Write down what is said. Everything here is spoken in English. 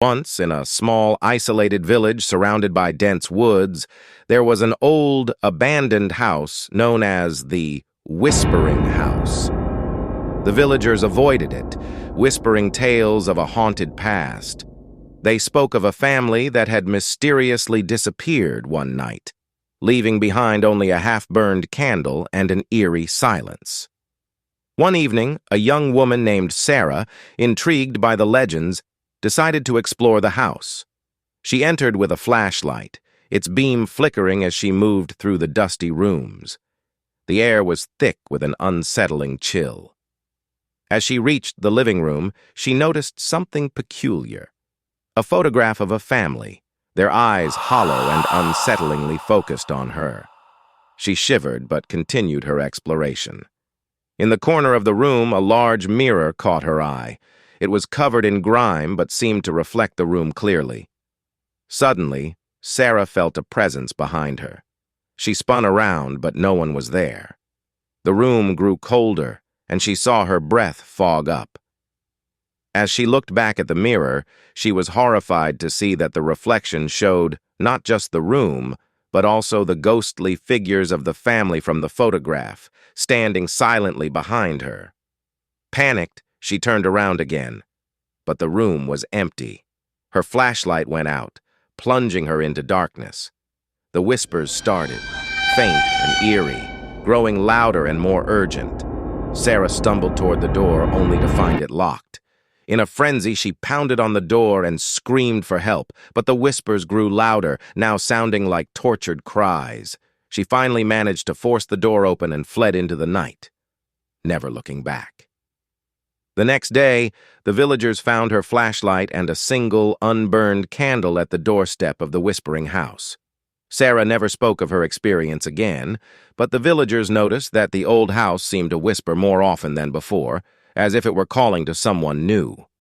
Once, in a small, isolated village surrounded by dense woods, there was an old, abandoned house known as the Whispering House. The villagers avoided it, whispering tales of a haunted past. They spoke of a family that had mysteriously disappeared one night, leaving behind only a half-burned candle and an eerie silence. One evening, a young woman named Sarah, intrigued by the legends, decided to explore the house. She entered with a flashlight, its beam flickering as she moved through the dusty rooms. The air was thick with an unsettling chill. As she reached the living room, she noticed something peculiar. A photograph of a family, their eyes hollow and unsettlingly focused on her. She shivered but continued her exploration. In the corner of the room, a large mirror caught her eye. It was covered in grime but seemed to reflect the room clearly. Suddenly, Sarah felt a presence behind her. She spun around, but no one was there. The room grew colder, and she saw her breath fog up. As she looked back at the mirror, she was horrified to see that the reflection showed not just the room, but also the ghostly figures of the family from the photograph, standing silently behind her. Panicked, she turned around again, but the room was empty. Her flashlight went out, plunging her into darkness. The whispers started, faint and eerie, growing louder and more urgent. Sarah stumbled toward the door, only to find it locked. In a frenzy, she pounded on the door and screamed for help, but the whispers grew louder, now sounding like tortured cries. She finally managed to force the door open and fled into the night, never looking back. The next day, the villagers found her flashlight and a single, unburned candle at the doorstep of the Whispering House. Sarah never spoke of her experience again, but the villagers noticed that the old house seemed to whisper more often than before, as if it were calling to someone new.